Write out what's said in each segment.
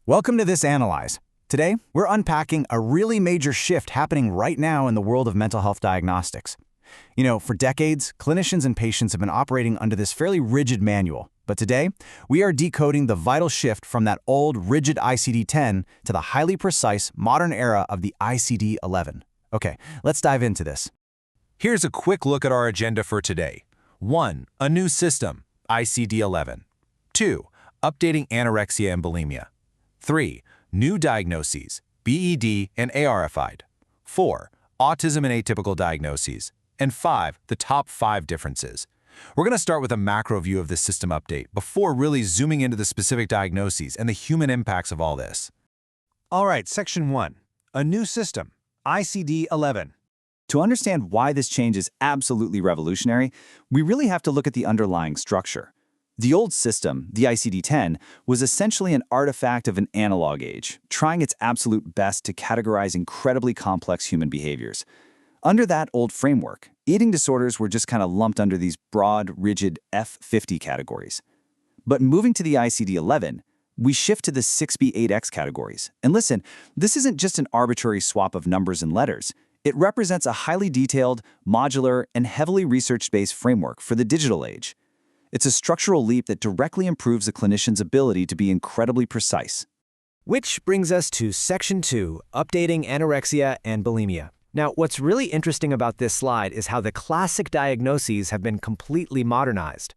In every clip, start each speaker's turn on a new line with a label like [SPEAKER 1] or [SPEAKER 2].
[SPEAKER 1] Welcome to This Analyze. Today, we're unpacking a really major shift happening right now in the world of mental health diagnostics. For decades, clinicians and patients have been operating under this fairly rigid manual. But today, we are decoding the vital shift from that old, rigid ICD-10 to the highly precise, modern era of the ICD-11. Okay, let's dive into this.
[SPEAKER 2] Here's a quick look at our agenda for today. 1. A new system, ICD-11. 2. Updating anorexia and bulimia. 3. New diagnoses, BED and ARFID. 4. Autism and atypical diagnoses. And 5. The top 5 differences. We're going to start with a macro view of this system update before really zooming into the specific diagnoses and the human impacts of all this.
[SPEAKER 3] All right, Section 1. A new system, ICD-11.
[SPEAKER 1] To understand why this change is absolutely revolutionary, we really have to look at the underlying structure. The old system, the ICD-10, was essentially an artifact of an analog age, trying its absolute best to categorize incredibly complex human behaviors. Under that old framework, eating disorders were just kind of lumped under these broad, rigid F50 categories. But moving to the ICD-11, we shift to the 6B8X categories. And listen, this isn't just an arbitrary swap of numbers and letters. It represents a highly detailed, modular, and heavily research-based framework for the digital age. It's a structural leap that directly improves a clinician's ability to be incredibly precise.
[SPEAKER 4] Which brings us to Section 2, Updating Anorexia and Bulimia. Now, what's really interesting about this slide is how the classic diagnoses have been completely modernized.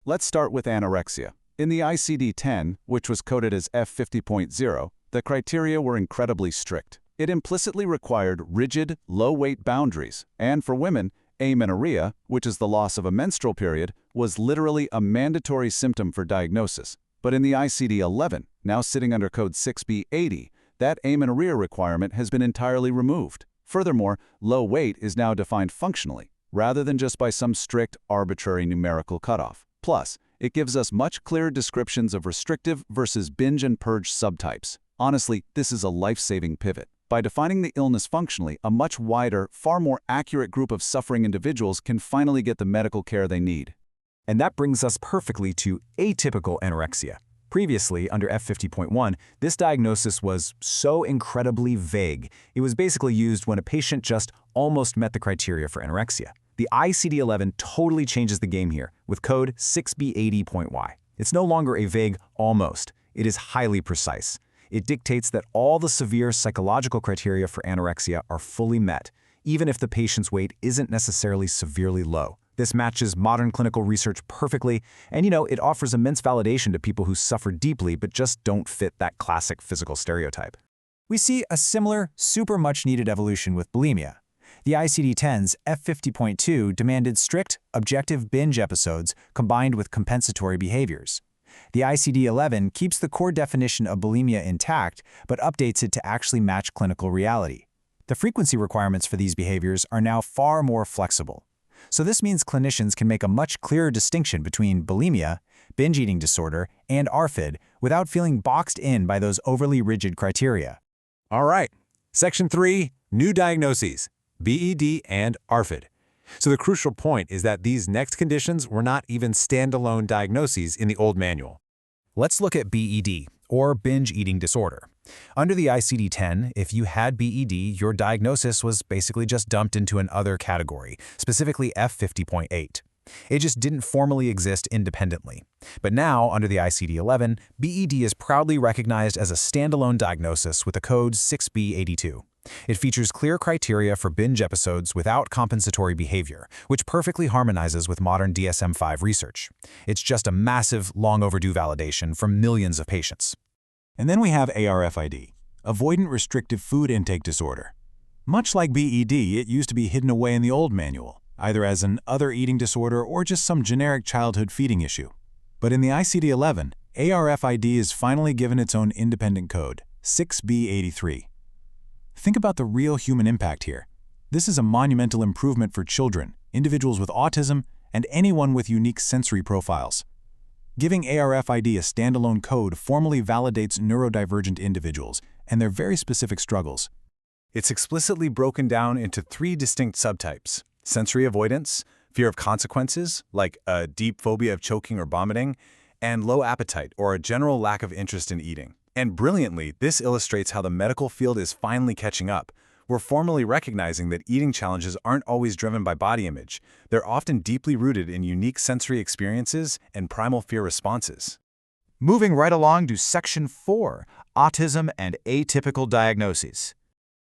[SPEAKER 5] Let's start with anorexia. In the ICD-10, which was coded as F50.0, the criteria were incredibly strict. It implicitly required rigid, low-weight boundaries, and for women, amenorrhea, which is the loss of a menstrual period, was literally a mandatory symptom for diagnosis. But in the ICD-11, now sitting under code 6B80, that amenorrhea requirement has been entirely removed. Furthermore, low weight is now defined functionally, rather than just by some strict, arbitrary numerical cutoff. Plus, it gives us much clearer descriptions of restrictive versus binge and purge subtypes. Honestly, this is a life-saving pivot. By defining the illness functionally, a much wider, far more accurate group of suffering individuals can finally get the medical care they need.
[SPEAKER 1] And that brings us perfectly to atypical anorexia. Previously, under F50.1, this diagnosis was so incredibly vague. It was basically used when a patient just almost met the criteria for anorexia. The ICD-11 totally changes the game here, with code 6B80.Y. It's no longer a vague almost. It is highly precise. It dictates that all the severe psychological criteria for anorexia are fully met, even if the patient's weight isn't necessarily severely low. This matches modern clinical research perfectly, and it offers immense validation to people who suffer deeply but just don't fit that classic physical stereotype. We see a similar, super much-needed evolution with bulimia. The ICD-10's F50.2 demanded strict, objective binge episodes combined with compensatory behaviors. The ICD-11 keeps the core definition of bulimia intact, but updates it to actually match clinical reality. The frequency requirements for these behaviors are now far more flexible. So this means clinicians can make a much clearer distinction between bulimia, binge eating disorder, and ARFID without feeling boxed in by those overly rigid criteria.
[SPEAKER 2] All right, Section 3, New Diagnoses, BED and ARFID. So the crucial point is that these next conditions were not even standalone diagnoses in the old manual.
[SPEAKER 1] Let's look at BED, or binge eating disorder. Under the ICD-10, if you had BED, your diagnosis was basically just dumped into an other category, specifically F50.8. It just didn't formally exist independently. But now, under the ICD-11, BED is proudly recognized as a standalone diagnosis with a code 6B82. It features clear criteria for binge episodes without compensatory behavior, which perfectly harmonizes with modern DSM-5 research. It's just a massive, long-overdue validation for millions of patients.
[SPEAKER 5] And then we have ARFID, Avoidant Restrictive Food Intake Disorder. Much like BED, it used to be hidden away in the old manual, either as an other eating disorder or just some generic childhood feeding issue. But in the ICD-11, ARFID is finally given its own independent code, 6B83. Think about the real human impact here. This is a monumental improvement for children, individuals with autism, and anyone with unique sensory profiles. Giving ARFID a standalone code formally validates neurodivergent individuals and their very specific struggles.
[SPEAKER 6] It's explicitly broken down into 3 distinct subtypes: sensory avoidance, fear of consequences, like a deep phobia of choking or vomiting, and low appetite, or a general lack of interest in eating. And brilliantly, this illustrates how the medical field is finally catching up. We're formally recognizing that eating challenges aren't always driven by body image. They're often deeply rooted in unique sensory experiences and primal fear responses.
[SPEAKER 2] Moving right along to Section 4, Autism and Atypical Diagnoses.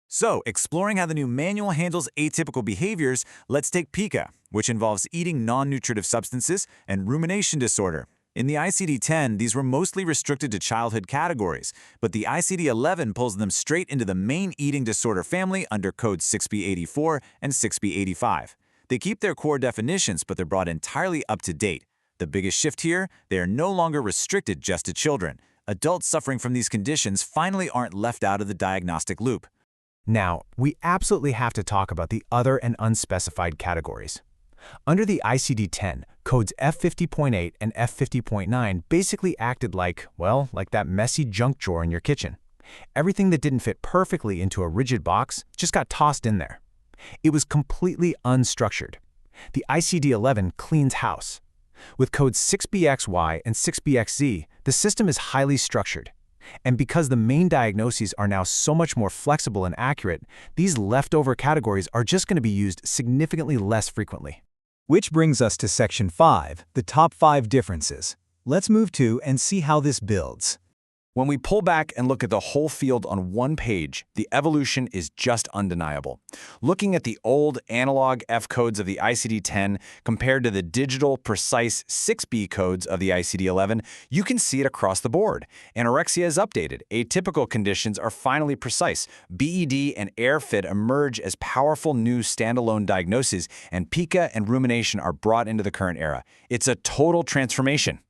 [SPEAKER 2] So, exploring how the new manual handles atypical behaviors, let's take PICA, which involves eating non-nutritive substances, and rumination disorder. In the ICD-10, these were mostly restricted to childhood categories, but the ICD-11 pulls them straight into the main eating disorder family under codes 6B84 and 6B85. They keep their core definitions, but they're brought entirely up to date. The biggest shift here, they are no longer restricted just to children. Adults suffering from these conditions finally aren't left out of the diagnostic loop.
[SPEAKER 4] Now, we absolutely have to talk about the other and unspecified categories. Under the ICD-10, codes F50.8 and F50.9 basically acted like that messy junk drawer in your kitchen. Everything that didn't fit perfectly into a rigid box just got tossed in there. It was completely unstructured. The ICD-11 cleans house. With codes 6BXY and 6BXZ, the system is highly structured. And because the main diagnoses are now so much more flexible and accurate, these leftover categories are just going to be used significantly less frequently.
[SPEAKER 3] Which brings us to Section 5, the top 5 differences. Let's move to and see how this builds.
[SPEAKER 2] When we pull back and look at the whole field on one page, the evolution is just undeniable. Looking at the old analog F codes of the ICD-10 compared to the digital, precise 6B codes of the ICD-11, you can see it across the board. Anorexia is updated, atypical conditions are finally precise, BED and AirFit emerge as powerful new standalone diagnoses, and PICA and rumination are brought into the current era. It's a total transformation.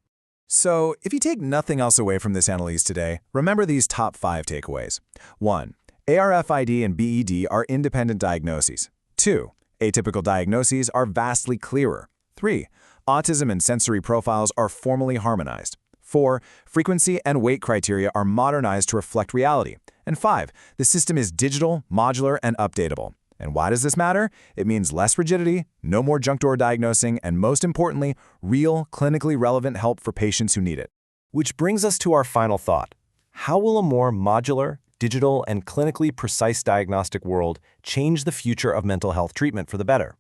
[SPEAKER 6] So, if you take nothing else away from this analyse today, remember these top 5 takeaways. 1. ARFID and BED are independent diagnoses. 2. Atypical diagnoses are vastly clearer. 3. Autism and sensory profiles are formally harmonized. 4. Frequency and weight criteria are modernized to reflect reality. And 5. The system is digital, modular, and updatable. And why does this matter? It means less rigidity, no more junk drawer diagnosing, and most importantly, real, clinically relevant help for patients who need it.
[SPEAKER 4] Which brings us to our final thought. How will a more modular, digital, and clinically precise diagnostic world change the future of mental health treatment for the better?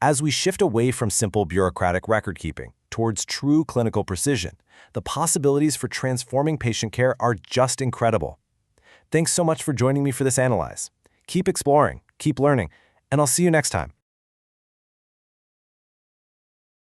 [SPEAKER 4] As we shift away from simple bureaucratic record-keeping towards true clinical precision, the possibilities for transforming patient care are just incredible. Thanks so much for joining me for this analyze. Keep exploring, keep learning, and I'll see you next time.